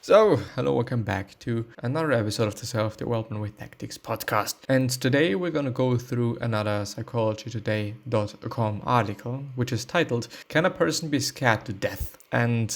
So, hello, welcome back to another episode of the Self-Development with Tactics podcast. And today we're going to go through another psychologytoday.com article, which is titled, Can a Person Be Scared to Death? And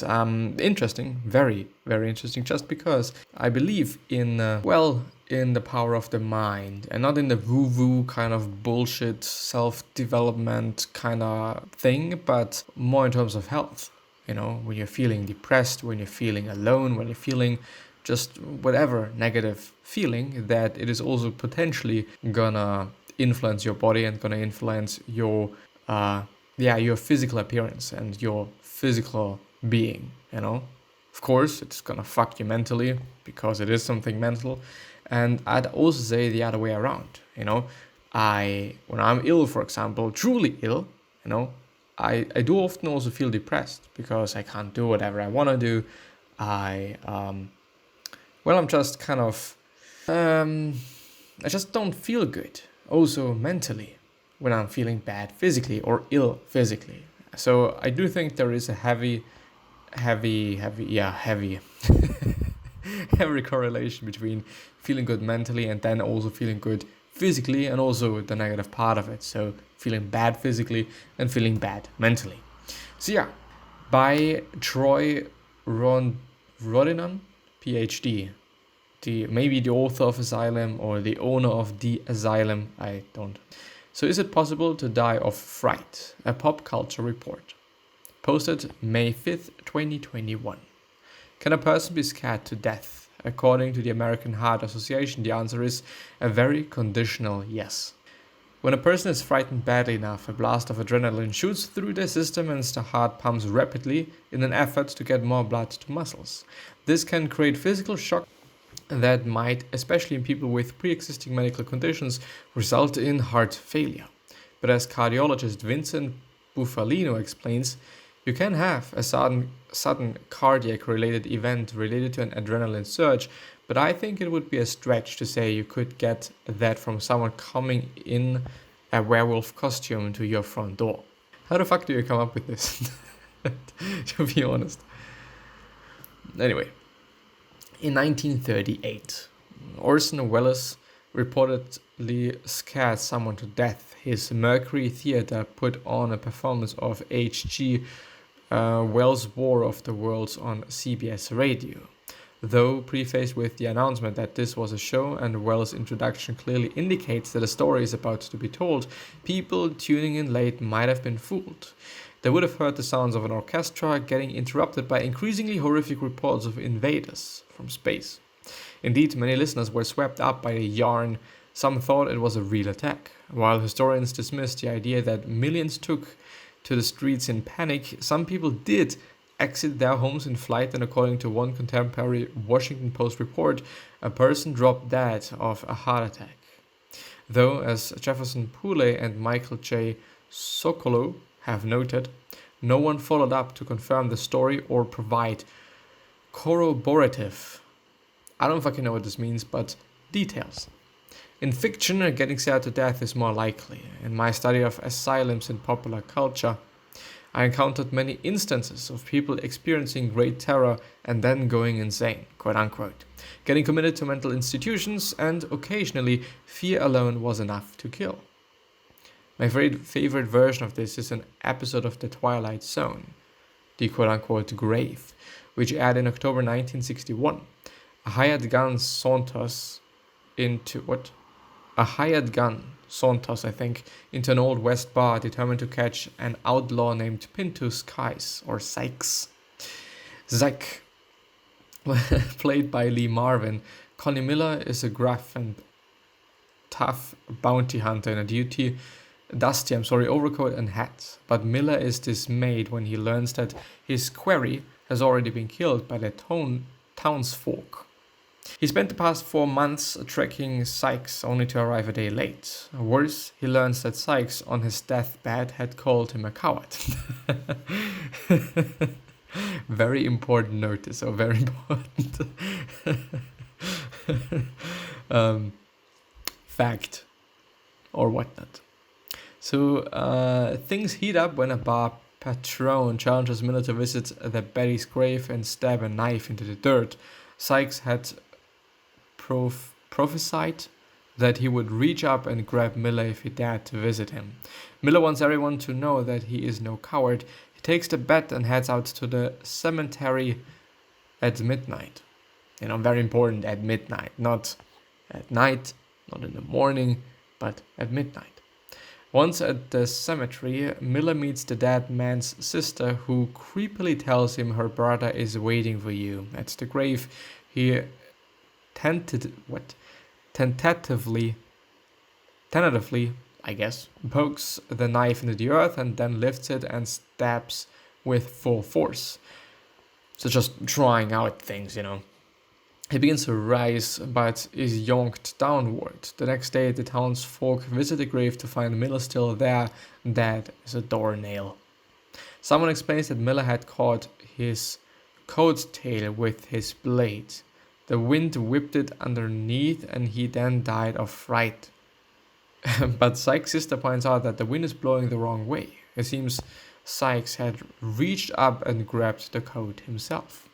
interesting, very, very interesting, just because I believe in the power of the mind and not in the woo-woo kind of bullshit self-development kind of thing, but more in terms of health. You know, when you're feeling depressed, when you're feeling alone, when you're feeling just whatever negative feeling, that it is also potentially gonna influence your body and gonna influence your physical appearance and your physical being, you know. Of course, it's gonna fuck you mentally because it is something mental. And I'd also say the other way around, you know. When I'm ill, for example, truly ill, you know, I do often also feel depressed because I can't do whatever I want to do. I'm just kind of, I just don't feel good. Also mentally, when I'm feeling bad physically or ill physically. So I do think there is a heavy heavy correlation between feeling good mentally and then also feeling good physically, and also the negative part of it. So feeling bad physically and feeling bad mentally. So yeah, by Troy Rodinan, PhD, maybe the author of Asylum or the owner of The Asylum, I don't. So is it possible to die of fright? A pop culture report. Posted May 5th, 2021. Can a person be scared to death? According to the American Heart Association, the answer is a very conditional yes. When a person is frightened badly enough, a blast of adrenaline shoots through their system and the heart pumps rapidly in an effort to get more blood to muscles. This can create physical shock that might, especially in people with pre-existing medical conditions, result in heart failure. But as cardiologist Vincent Bufalino explains, you can have a sudden cardiac-related event related to an adrenaline surge, but I think it would be a stretch to say you could get that from someone coming in a werewolf costume to your front door. How the fuck do you come up with this? To be honest. Anyway, in 1938, Orson Welles reportedly scared someone to death. His Mercury Theatre put on a performance of H.G. Wells' War of the Worlds on CBS Radio. Though prefaced with the announcement that this was a show and Wells' introduction clearly indicates that a story is about to be told, people tuning in late might have been fooled. They would have heard the sounds of an orchestra getting interrupted by increasingly horrific reports of invaders from space. Indeed, many listeners were swept up by the yarn. Some thought it was a real attack, while historians dismissed the idea that millions took to the streets in panic. Some people did exit their homes in flight, and according to one contemporary Washington Post report, a person dropped dead of a heart attack. Though, as Jefferson Poole and Michael J. Sokolow have noted, no one followed up to confirm the story or provide corroborative, I don't fucking know what this means, but details. In fiction, getting scared to death is more likely. In my study of asylums in popular culture, I encountered many instances of people experiencing great terror and then going insane, quote unquote, getting committed to mental institutions, and occasionally fear alone was enough to kill. My very favorite version of this is an episode of The Twilight Zone, the quote unquote grave, which aired in October 1961. A hired gun saunters, I think, into an old West bar, determined to catch an outlaw named Pinto Sykes. Zyke, played by Lee Marvin. Connie Miller is a gruff and tough bounty hunter in a dusty overcoat and hat. But Miller is dismayed when he learns that his quarry has already been killed by the townsfolk. He spent the past 4 months tracking Sykes, only to arrive a day late. Worse, he learns that Sykes, on his deathbed, had called him a coward. Very important notice, so very important fact or whatnot. So things heat up when a bar patron challenges Miller to visit the Betty's grave and stab a knife into the dirt. Sykes had prophesied that he would reach up and grab Miller if he dared to visit him. Miller wants everyone to know that he is no coward. He takes the bat and heads out to the cemetery at midnight. Very important, at midnight. Not at night, not in the morning, but at midnight. Once at the cemetery, Miller meets the dead man's sister, who creepily tells him her brother is waiting for you. At the grave, he tentatively, I guess, pokes the knife into the earth and then lifts it and stabs with full force. So just trying out things, He begins to rise, but is yonked downward. The next day, the townsfolk visit the grave to find Miller still there, dead as a doornail. Someone explains that Miller had caught his coat tail with his blade. The wind whipped it underneath, and he then died of fright. But Sykes' sister points out that the wind is blowing the wrong way. It seems Sykes had reached up and grabbed the coat himself.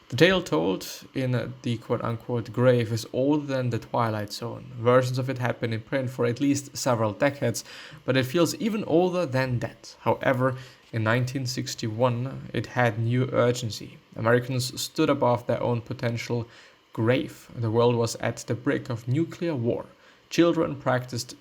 The tale told in the quote-unquote grave is older than the Twilight Zone. Versions of it had been in print for at least several decades, but it feels even older than that. However, in 1961, it had new urgency. Americans stood above their own potential grave. The world was at the brink of nuclear war. Children practiced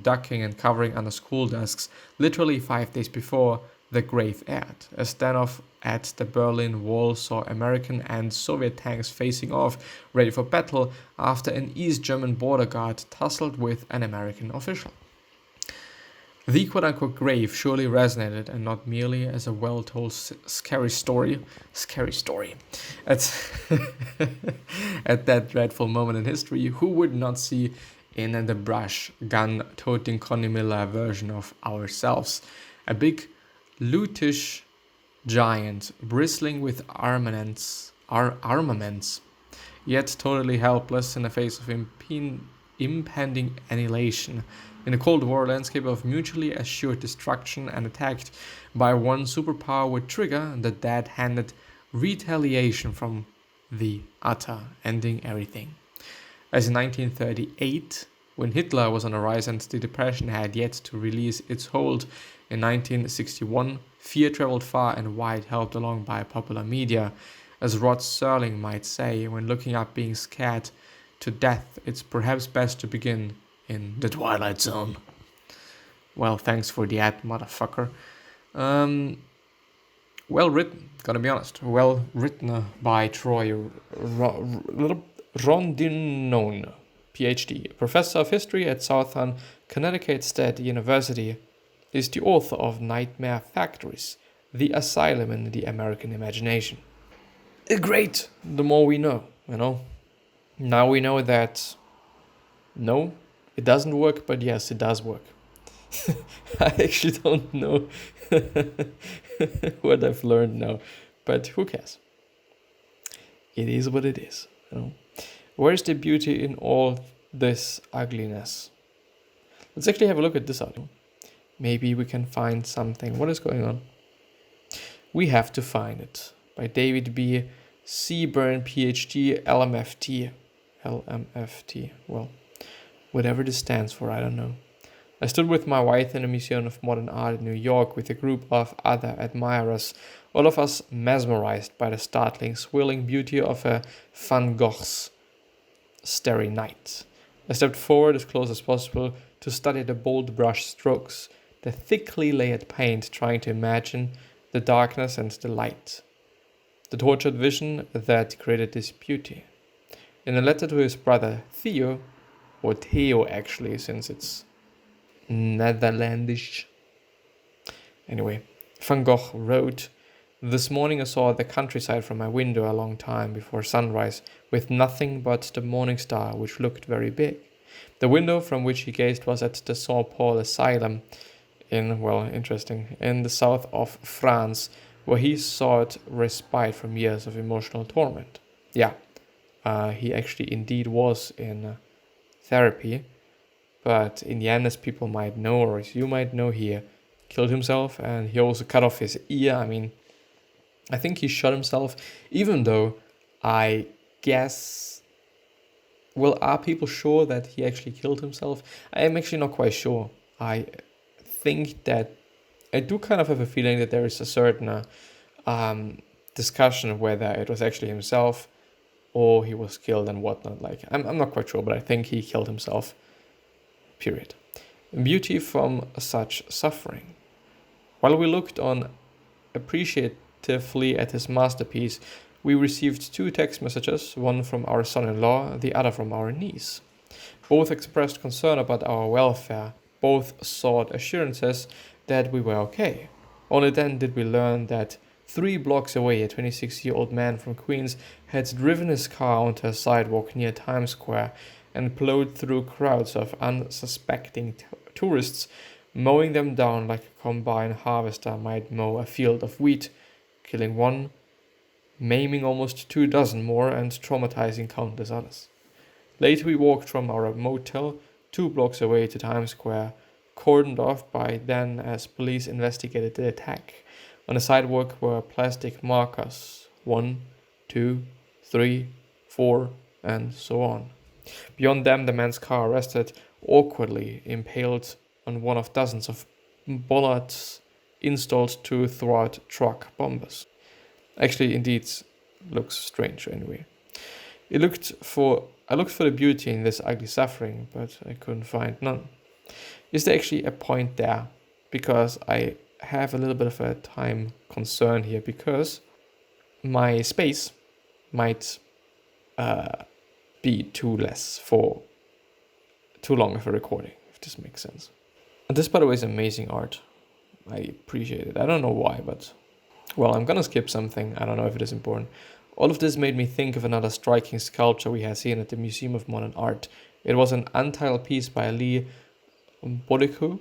ducking and covering under school desks literally 5 days before the grave aired. A standoff at the Berlin Wall saw American and Soviet tanks facing off, ready for battle, after an East German border guard tussled with an American official. The quote-unquote grave surely resonated, and not merely as a well-told scary story. At, at that dreadful moment in history, who would not see in the brush gun-toting Connie Miller version of ourselves? A big, loutish giant, bristling with armaments, yet totally helpless in the face of impending annihilation. In a Cold War landscape of mutually assured destruction, and attacked by one superpower would trigger the dead-handed retaliation from the utter, ending everything. As in 1938, when Hitler was on the rise and the Depression had yet to release its hold, in 1961, fear traveled far and wide, helped along by popular media. As Rod Serling might say, when looking up being scared to death, it's perhaps best to begin in the Twilight Zone. Well, thanks for the ad, motherfucker. Well written, gotta be honest. Well written by Troy Rondinone, PhD, professor of history at Southern Connecticut State University, is the author of Nightmare Factories, The Asylum in the American Imagination. Great, the more we know, Now we know that, no, it doesn't work, but yes, it does work. I actually don't know what I've learned now, but who cares? It is what it is, Where's the beauty in all this ugliness? Let's actually have a look at this article. Maybe we can find something. What is going on? We Have to Find It, by David B. Seaburn, PhD, LMFT. Well, whatever this stands for, I don't know. I stood with my wife in a Museum of Modern Art in New York with a group of other admirers, all of us mesmerized by the startling, swirling beauty of a Van Gogh's Starry Night. I stepped forward as close as possible to study the bold brush strokes, the thickly layered paint, trying to imagine the darkness and the light, the tortured vision that created this beauty. In a letter to his brother Theo, or Theo actually, since it's Netherlandish. Anyway, Van Gogh wrote, "This morning I saw the countryside from my window a long time before sunrise, with nothing but the morning star, which looked very big. The window from which he gazed was at the St. Paul Asylum in the south of France, where he sought respite from years of emotional torment." Yeah, he actually indeed was in therapy, but in the end, as people might know, or as you might know, he killed himself, and he also cut off his ear. I think he shot himself, even though I guess, well, are people sure that he actually killed himself? I am actually not quite sure. I think that I do kind of have a feeling that there is a certain discussion of whether it was actually himself or he was killed and whatnot. Like, I'm not quite sure, but I think he killed himself, period. Beauty from such suffering. While we looked on appreciatively at his masterpiece, we received 2 text messages, one from our son-in-law, the other from our niece. Both expressed concern about our welfare. Both sought assurances that we were okay. Only then did we learn that 3 blocks away, a 26-year-old man from Queens had driven his car onto a sidewalk near Times Square and plowed through crowds of unsuspecting tourists, mowing them down like a combine harvester might mow a field of wheat, killing 1, maiming almost 24 more, and traumatizing countless others. Later we walked from our motel 2 blocks away to Times Square, cordoned off by then as police investigated the attack. On the sidewalk were plastic markers, 1, 2, 3, 4, and so on. Beyond them, the man's car rested awkwardly, impaled on one of dozens of bollards installed to thwart truck bombers. Actually, indeed, looks strange anyway. I looked for the beauty in this ugly suffering, but I couldn't find none. Is there actually a point there? Because I have a little bit of a time concern here, because my space might be too long of a recording, if this makes sense. And this, by the way, is amazing art. I appreciate it. I don't know why, but well, I'm gonna skip something. I don't know if it is important. All of this made me think of another striking sculpture we had seen at the Museum of Modern Art. It was an untitled piece by Lee Bodikou,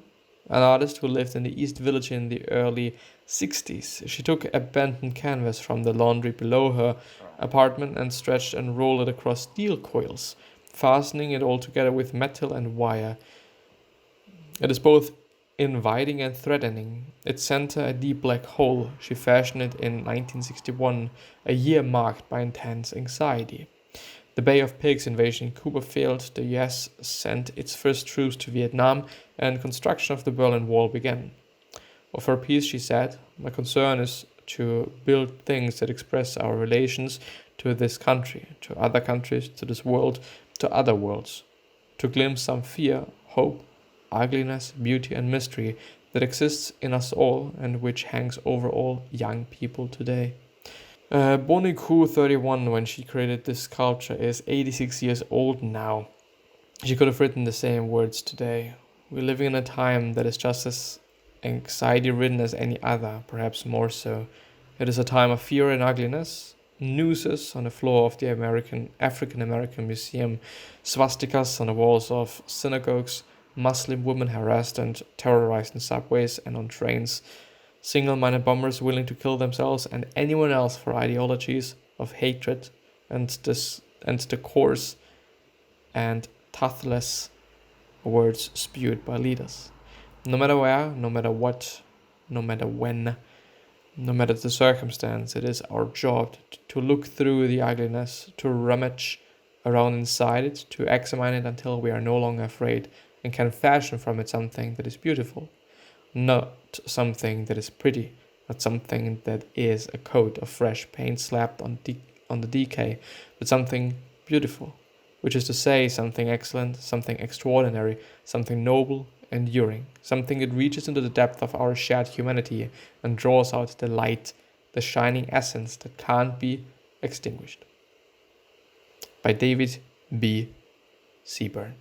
an artist who lived in the East Village in the early 60s. She took abandoned canvas from the laundry below her apartment and stretched and rolled it across steel coils, fastening it all together with metal and wire. It is both inviting and threatening. Its center a deep black hole. She fashioned it in 1961, a year marked by intense anxiety. The Bay of Pigs invasion in Cuba failed, the US sent its first troops to Vietnam, and construction of the Berlin Wall began. Of her piece, she said, "My concern is to build things that express our relations to this country, to other countries, to this world, to other worlds, to glimpse some fear, hope, ugliness, beauty, and mystery that exists in us all and which hangs over all young people today." Bonikou, 31, when she created this sculpture, is 86 years old now. She could have written the same words today. We're living in a time that is just as anxiety-ridden as any other, perhaps more so. It is a time of fear and ugliness. Nooses on the floor of the African American Museum, swastikas on the walls of synagogues, Muslim women harassed and terrorized in subways and on trains, single-minded bombers willing to kill themselves and anyone else for ideologies of hatred and the coarse and tactless words spewed by leaders. No matter where, no matter what, no matter when, no matter the circumstance, it is our job to look through the ugliness, to rummage around inside it, to examine it until we are no longer afraid and can fashion from it something that is beautiful. Not something that is pretty, not something that is a coat of fresh paint slapped on the decay, but something beautiful, which is to say something excellent, something extraordinary, something noble, enduring, something that reaches into the depth of our shared humanity and draws out the light, the shining essence that can't be extinguished. By David B. Seaburn.